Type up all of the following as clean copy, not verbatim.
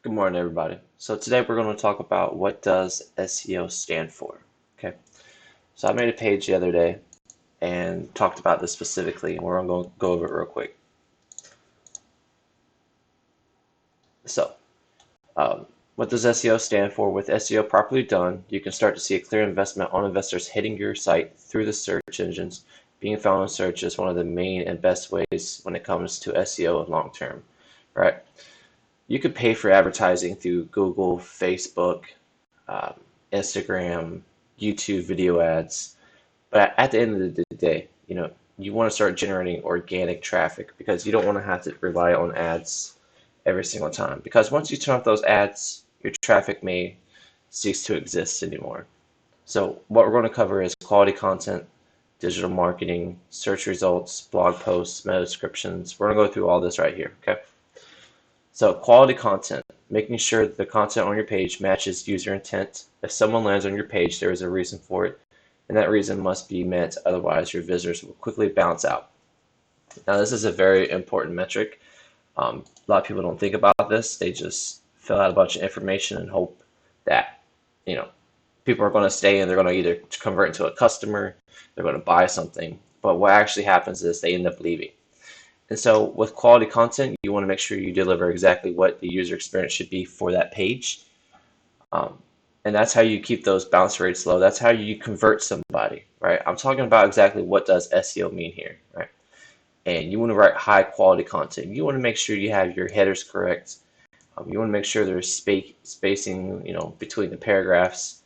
Good morning, everybody. So today we're going to talk about what does SEO stand for. Okay. So I made a page the other day and talked about this specifically, and we're going to go over it real quick. So, what does SEO stand for? With SEO properly done, you can start to see a clear investment on investors hitting your site through the search engines. Being found on search is one of the main and best ways when it comes to SEO long term, right? You could pay for advertising through Google, Facebook, um, Instagram, YouTube video ads. But at the end of the day, you want to start generating organic traffic because you don't want to have to rely on ads every single time. Because once you turn off those ads, your traffic may cease to exist anymore. So what we're going to cover is quality content, digital marketing, search results, blog posts, meta descriptions. We're going to go through all this right here, okay? So quality content, making sure that the content on your page matches user intent. If someone lands on your page, there is a reason for it, and that reason must be met, otherwise your visitors will quickly bounce out. Now this is a very important metric. A lot of people don't think about this. They just fill out a bunch of information and hope that, you know, people are going to stay and they're going to either convert into a customer, they're going to buy something. But what actually happens is they end up leaving. And so with quality content, you want to make sure you deliver exactly what the user experience should be for that page. Um, and that's how you keep those bounce rates low. That's how you convert somebody, right? I'm talking about exactly what does SEO mean here, right? And you want to write high quality content. You want to make sure you have your headers correct. You want to make sure there's spacing, between the paragraphs.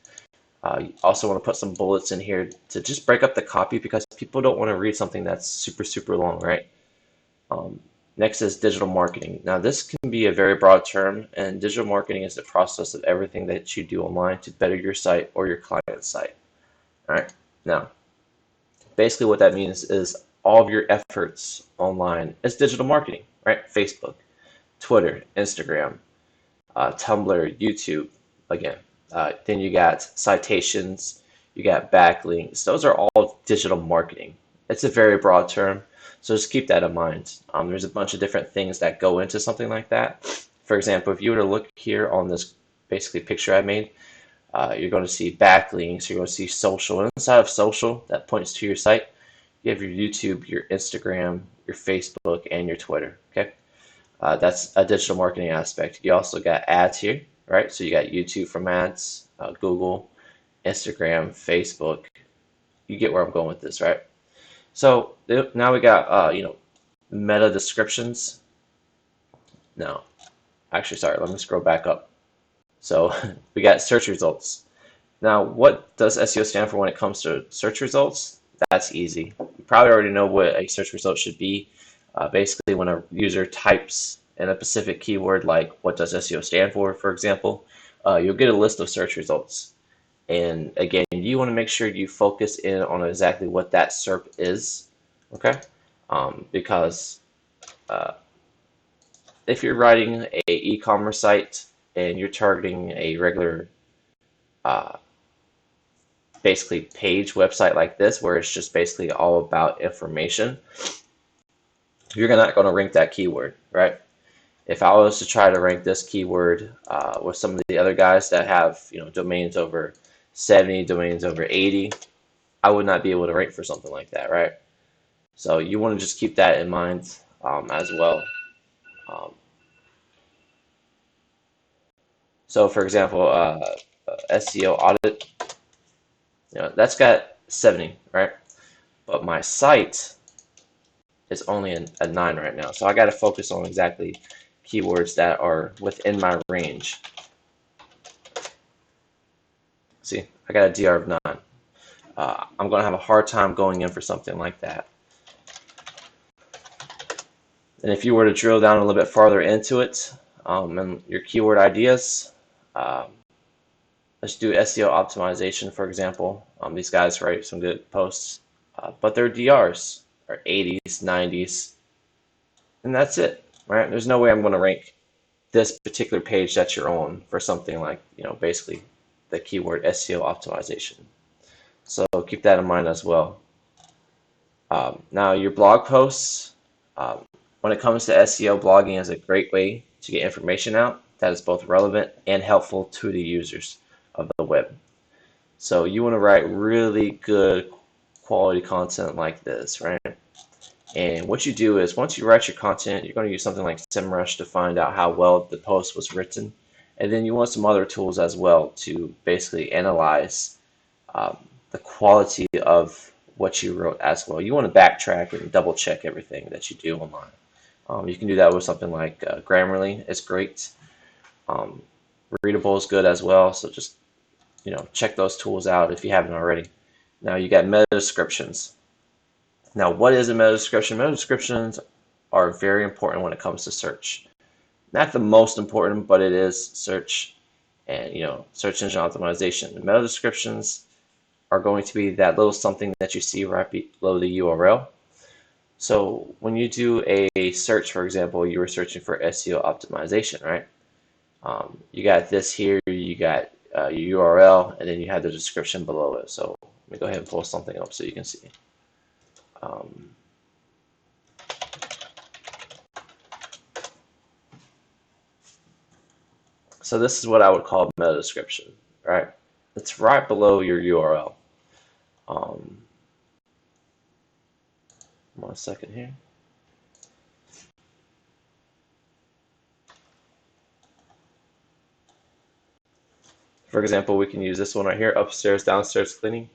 You also want to put some bullets in here to just break up the copy because people don't want to read something that's super, super long, right? Um, Next is digital marketing. Now, this can be a very broad term, and digital marketing is the process of everything that you do online to better your site or your client's site. All right. Now, basically, what that means is all of your efforts online is digital marketing, right? Facebook, Twitter, Instagram, Tumblr, YouTube. Again, then you got citations, you got backlinks. Those are all digital marketing. It's a very broad term, so just keep that in mind. There's a bunch of different things that go into something like that. For example, if you were to look here on this basically picture I made, you're going to see backlinks, you're going to see social. Inside of social, that points to your site, you have your YouTube, your Instagram, your Facebook, and your Twitter. Okay, that's a digital marketing aspect. You also got ads here, right? So you got YouTube from ads, Google, Instagram, Facebook. You get where I'm going with this, right? So now we got meta descriptions. No, actually, sorry. Let me scroll back up. So we got search results. Now, what does SEO stand for when it comes to search results? That's easy. You probably already know what a search result should be. Basically, when a user types in a specific keyword, like what does SEO stand for example, you'll get a list of search results. And again, you want to make sure you focus in on exactly what that SERP is, okay? Because uh, if you're writing a e-commerce site and you're targeting a regular, uh, basically page website like this, where it's just basically all about information, you're not going to rank that keyword, right? If I was to try to rank this keyword with some of the other guys that have domains over 70, domains over 80, I would not be able to rank for something like that, right? So you want to just keep that in mind as well. Um, so for example, SEO audit, that's got 70, right? But my site is only a 9 right now. So I got to focus on exactly keywords that are within my range. See, I got a DR of 9. I'm going to have a hard time going in for something like that. And if you were to drill down a little bit farther into it and your keyword ideas, um, let's do SEO optimization, for example. These guys write some good posts, but their DRs are 80s, 90s, and that's it, right? There's no way I'm going to rank this particular page that you're on for something like, basically the keyword SEO optimization. So keep that in mind as well. Now your blog posts, when it comes to SEO, blogging is a great way to get information out. that is both relevant and helpful to the users of the web. So you want to write really good quality content like this, right? And what you do is once you write your content, you're going to use something like SEMrush to find out how well the post was written. And then you want some other tools as well to basically analyze the quality of what you wrote as well. You want to backtrack and double check everything that you do online. You can do that with something like Grammarly. It's great. Um, Readable is good as well. So just check those tools out if you haven't already. Now you got meta descriptions. Now, what is a meta description? Meta descriptions are very important when it comes to search. Not the most important, but it is search and search engine optimization. The meta descriptions are going to be that little something that you see right below the URL. So when you do a search, for example, you were searching for SEO optimization, right? You got this here, you got your URL, and then you have the description below it. So let me go ahead and pull something up so you can see. So this is what I would call meta description, right? It's right below your URL. 1 second here. For example, we can use this one right here, upstairs, downstairs cleaning.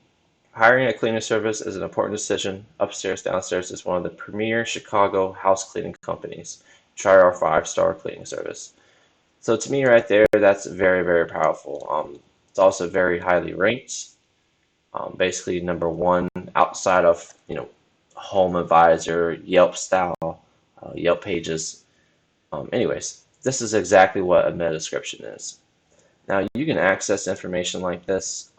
Hiring a cleaning service is an important decision. Upstairs, downstairs is one of the premier Chicago house cleaning companies. Try our 5-star cleaning service. So to me right there, that's very, very powerful. It's also very highly ranked. Basically number 1 outside of, Home Advisor, Yelp style, Yelp pages. Anyways, this is exactly what a meta description is. Now you can access information like this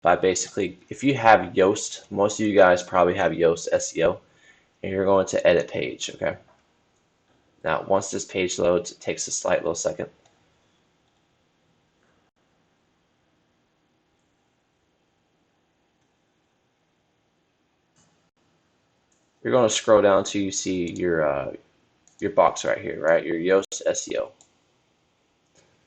by basically, if you have Yoast, most of you guys probably have Yoast SEO, and you're going to edit page, okay? Now once this page loads, it takes a slight little second. You're going to scroll down till you see your box right here, right? Your Yoast SEO.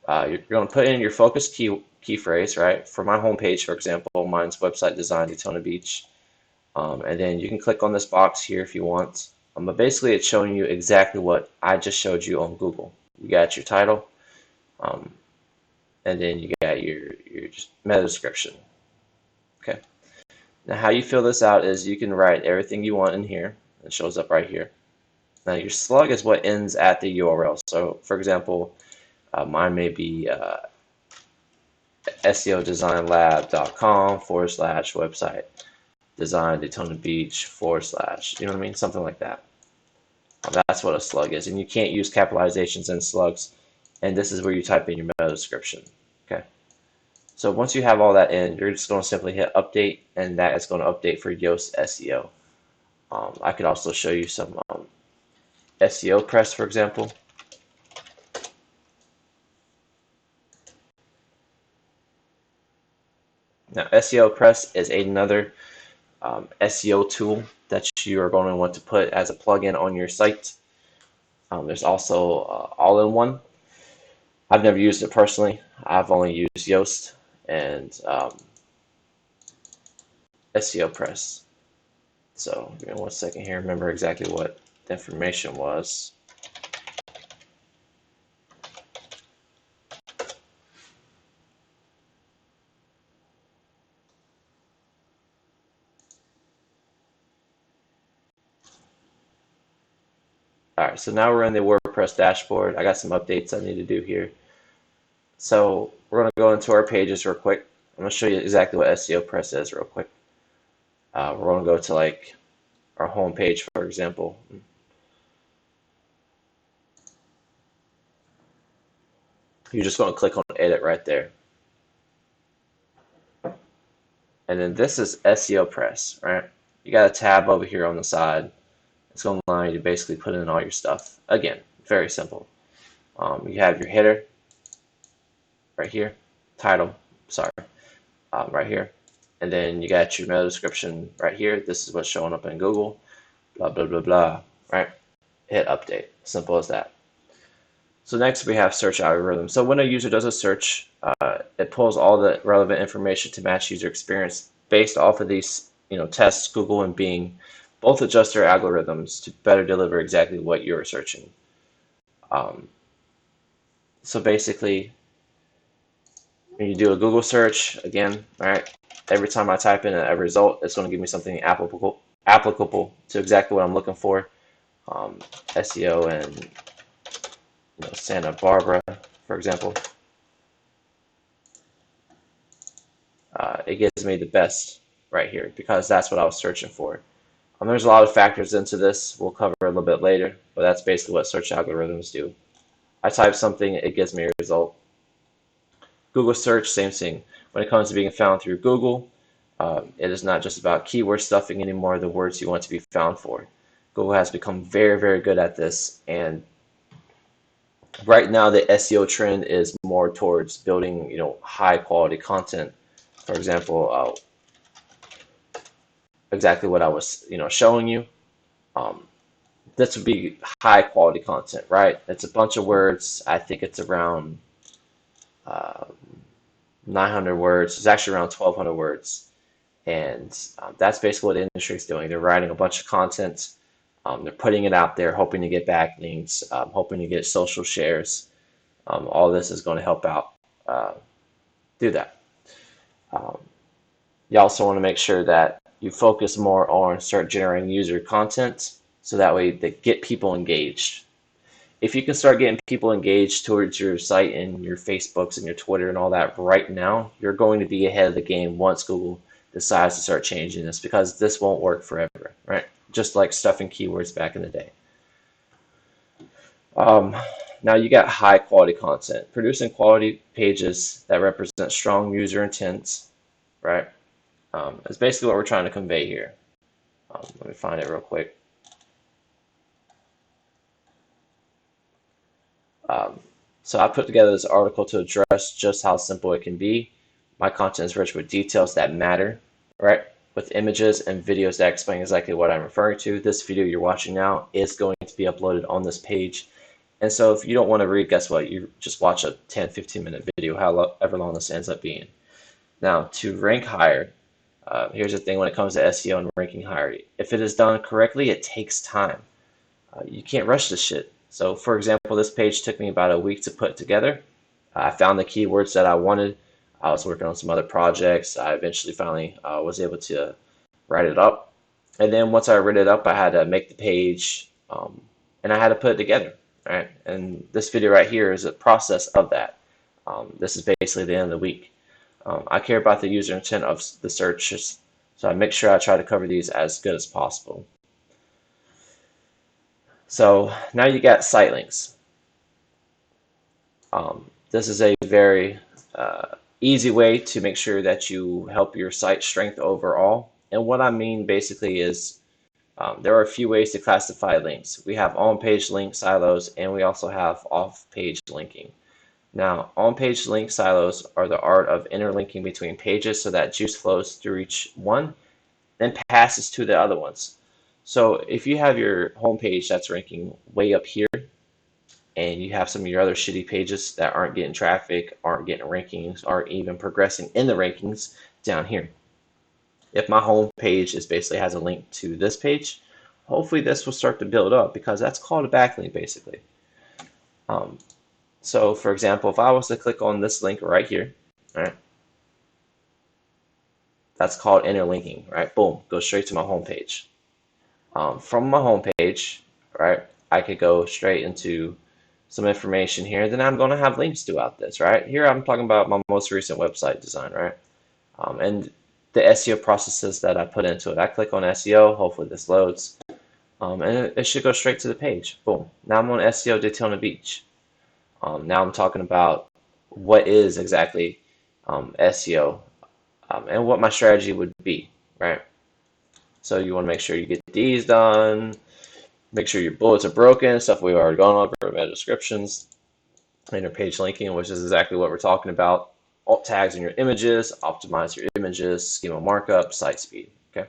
You're going to put in your focus key phrase, right? For my homepage, for example, mine's website design Daytona Beach. And then you can click on this box here if you want. But basically, it's showing you exactly what I just showed you on Google. You got your title, and then you got your meta description. Okay. Now, how you fill this out is you can write everything you want in here. It shows up right here. Now, your slug is what ends at the URL. So, for example, mine may be SEOdesignlab.com/website design Daytona Beach / you know what I mean? Something like that. That's what a slug is. And you can't use capitalizations in slugs. And this is where you type in your meta description. Okay. So once you have all that in, you're just going to simply hit update, and that is going to update for Yoast SEO. I could also show you some SEO Press, for example. Now, SEO Press is another SEO tool that you are going to want to put as a plugin on your site. There's also All-in-One. I've never used it personally. I've only used Yoast and SEO Press. So give me 1 second here. Remember exactly what the information was. Alright, so now we're in the WordPress dashboard. I got some updates I need to do here. So we're going to go into our pages real quick. I'm going to show you exactly what SEO Press is real quick. We're going to go to like our home page, for example. You're just going to click on edit right there. And then this is SEO Press, right? You got a tab over here on the side. It's going to allow you to basically put in all your stuff. Again, very simple. You have your header right here, title, sorry, right here. And then you got your meta description right here. This is what's showing up in Google, blah, blah, blah, blah, right? Hit update. Simple as that. So next we have search algorithms. So when a user does a search, it pulls all the relevant information to match user experience based off of these, tests. Google and Bing both adjust their algorithms to better deliver exactly what you're searching. Um, so basically, when you do a Google search, again, all right, every time I type in a result, it's going to give me something applicable to exactly what I'm looking for. SEO and Santa Barbara, for example. It gives me the best right here because that's what I was searching for. There's a lot of factors into this we'll cover a little bit later, but that's basically what search algorithms do. I type something, it gives me a result. Google search, same thing. When it comes to being found through Google, it is not just about keyword stuffing anymore, the words you want to be found for. Google has become very, very good at this, and right now the SEO trend is more towards building, high quality content. For example, exactly what I was, showing you. Um, this would be high quality content, right? It's a bunch of words. I think it's around uh, 900 words. It's actually around 1,200 words, and that's basically what the industry is doing. They're writing a bunch of content. They're putting it out there, hoping to get backlinks, hoping to get social shares. All this is going to help out do that. Um, you also want to make sure that you focus more on start generating user content so that way they get people engaged. If you can start getting people engaged towards your site and your Facebooks and your Twitter and all that right now, you're going to be ahead of the game once Google decides to start changing this, because this won't work forever, right? Just like stuffing keywords back in the day. Now you got high quality content. Producing quality pages that represent strong user intents, right? Is basically what we're trying to convey here. Let me find it real quick. So I put together this article to address just how simple it can be. My content is rich with details that matter, right? With images and videos that explain exactly what I'm referring to. This video you're watching now is going to be uploaded on this page. And so if you don't want to read, guess what? You just watch a 10, 15-minute video, however long this ends up being. Now, to rank higher, here's the thing when it comes to SEO and ranking higher. If it is done correctly, it takes time. You can't rush this shit. So for example, this page took me about a week to put together. I found the keywords that I wanted. I was working on some other projects. I eventually finally was able to write it up. And then once I wrote it up, I had to make the page and I had to put it together. Right? And this video right here is a process of that. This is basically the end of the week. I care about the user intent of the searches, so I make sure I try to cover these as good as possible. So now you got site links. This is a very easy way to make sure that you help your site strength overall. And what I mean basically is there are a few ways to classify links. We have on-page link silos, and we also have off-page linking. Now, on-page link silos are the art of interlinking between pages so that juice flows through each one, then passes to the other ones. So if you have your homepage that's ranking way up here, and you have some of your other shitty pages that aren't getting traffic, aren't getting rankings, aren't even progressing in the rankings down here. If my home page basically has a link to this page, hopefully this will start to build up, because that's called a backlink basically. So for example, if I was to click on this link right here, right, that's called interlinking, right? Boom, go straight to my home page. From my home page, right, I could go straight into some information here. Then I'm going to have links throughout this, right? Here I'm talking about my most recent website design, right? And the SEO processes that I put into it. I click on SEO, hopefully this loads, and it should go straight to the page. Boom. Now I'm on SEO Daytona Beach. Now I'm talking about what is exactly SEO and what my strategy would be, right? So you want to make sure you get these done, make sure your bullets are broken, stuff we've already gone over, meta descriptions, interpage linking, which is exactly what we're talking about, alt tags in your images, optimize your images, schema markup, site speed, okay?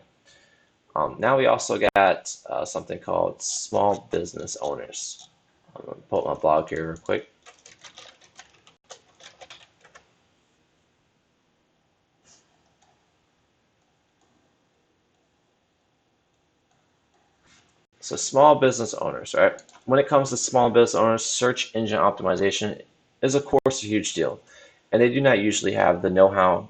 Now we also got something called small business owners. I'm going to pull up my blog here real quick. So small business owners, right? When it comes to small business owners, search engine optimization is of course a huge deal. And they do not usually have the know-how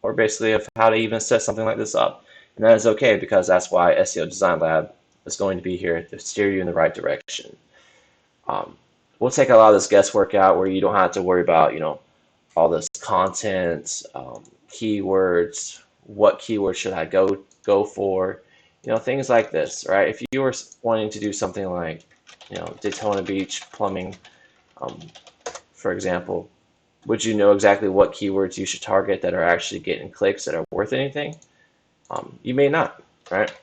or basically of how to even set something like this up. And that is okay because that's why SEO Design Lab is going to be here to steer you in the right direction. We'll take a lot of this guesswork out where you don't have to worry about, all this content, keywords, what keywords should I go for, things like this, right? If you were wanting to do something like, Daytona Beach plumbing, for example, would you know exactly what keywords you should target that are actually getting clicks that are worth anything? You may not, right?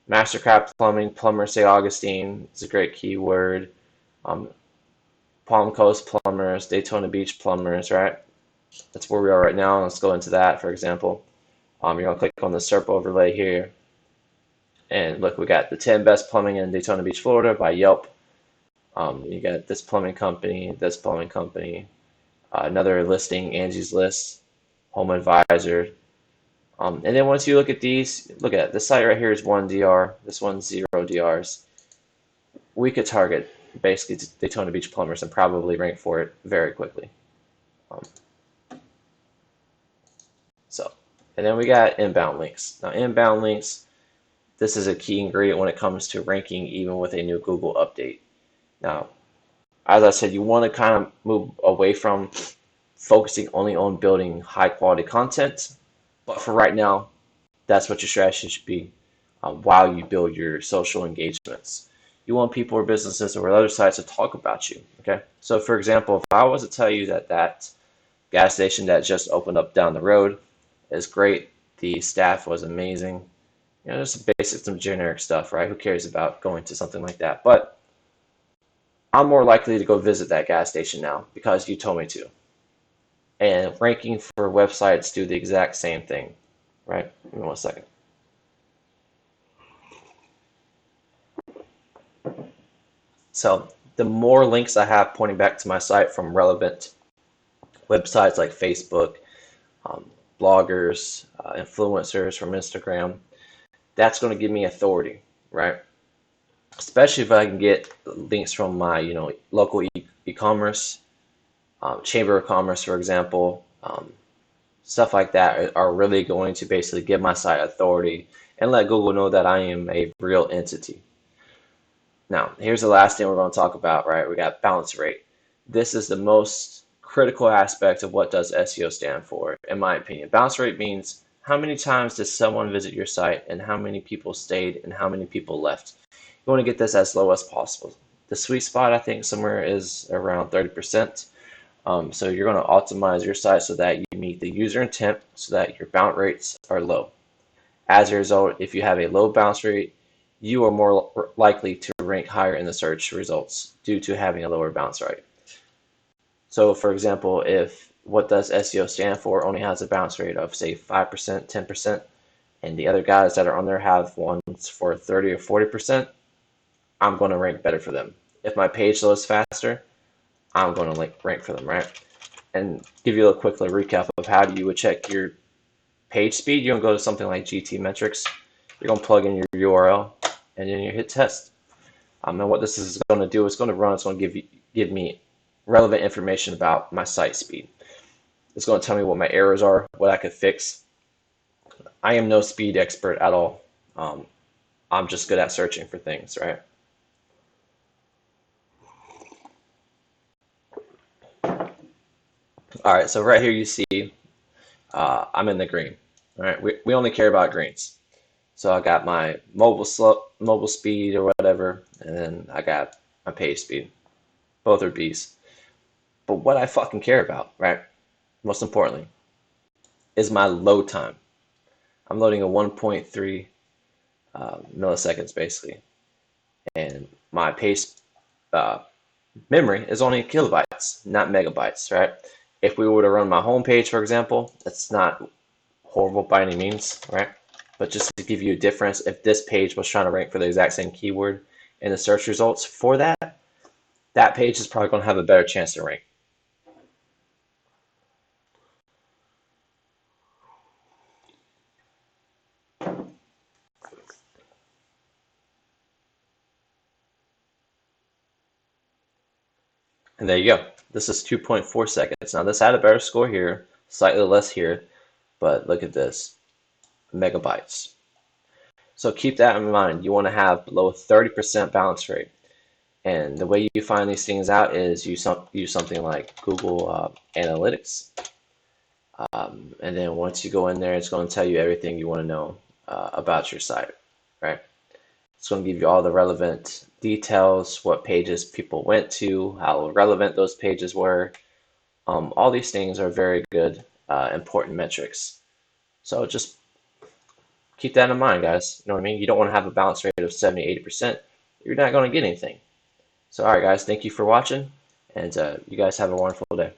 Mastercraft Plumbing, Plumber St. Augustine is a great keyword. Palm Coast Plumbers, Daytona Beach Plumbers, right? That's where we are right now. Let's go into that, for example. You're going to click on the SERP overlay here. And look, we got the 10 best plumbing in Daytona Beach, Florida by Yelp. You got this plumbing company, another listing, Angie's List, Home Advisor. And then once you look at these, look at this site right here is 1 DR, this one's 0 DRs. We could target basically Daytona Beach plumbers and probably rank for it very quickly. And then we got inbound links. Now inbound links, this is a key ingredient when it comes to ranking even with a new Google update. Now, as I said, you want to kind of move away from focusing only on building high quality content. But for right now, that's what your strategy should be while you build your social engagements. You want people or businesses or other sites to talk about you. Okay. So for example, if I was to tell you that gas station that just opened up down the road is great, the staff was amazing, just basic, some generic stuff, right? Who cares about going to something like that? But I'm more likely to go visit that gas station now because you told me to. And ranking for websites do the exact same thing, right? Give me 1 second. So the more links I have pointing back to my site from relevant websites like Facebook, bloggers, influencers from Instagram, that's going to give me authority, right? Especially if I can get links from my, local e-commerce, Chamber of Commerce, for example, stuff like that are really going to basically give my site authority and let Google know that I am a real entity. Now, here's the last thing we're going to talk about, right? We got bounce rate. This is the most critical aspect of what does SEO stand for, in my opinion. Bounce rate means how many times does someone visit your site and how many people stayed and how many people left. You want to get this as low as possible. The sweet spot, I think, somewhere is around 30%. So you're going to optimize your site so that you meet the user intent so that your bounce rates are low. As a result, if you have a low bounce rate, you are more likely to rank higher in the search results due to having a lower bounce rate. So for example, if what does SEO stand for only has a bounce rate of say 5%, 10%, and the other guys that are on there have ones for 30 or 40%, I'm going to rank better for them. If my page loads faster, I'm going to rank for them, right? And give you a quick little recap of how you would check your page speed. You're going to go to something like GT Metrics. You're going to plug in your URL, and then you hit test. And what this is going to do is going to give me relevant information about my site speed. It's going to tell me what my errors are, what I could fix. I am no speed expert at all. I'm just good at searching for things, right? All right, so right here you see I'm in the green. All right, we only care about greens. So I got my mobile speed or whatever, and then I got my page speed. Both are B's. But what I fucking care about, right, most importantly, is my load time. I'm loading a 1.3 milliseconds basically, and my page memory is only kilobytes, not megabytes, right? If we were to run my home page, for example, that's not horrible by any means, right? But just to give you a difference, if this page was trying to rank for the exact same keyword in the search results for that, that page is probably going to have a better chance to rank. And there you go. This is 2.4 seconds. Now this had a better score here, slightly less here, but look at this, megabytes. So keep that in mind. You want to have below 30% bounce rate. And the way you find these things out is use something like Google Analytics. And then once you go in there, it's going to tell you everything you want to know about your site, right? It's going to give you all the relevant details, what pages people went to, how relevant those pages were. All these things are very good, important metrics. So just keep that in mind, guys. You know what I mean? You don't want to have a bounce rate of 70, 80%. You're not going to get anything. So, all right, guys, thank you for watching, and you guys have a wonderful day.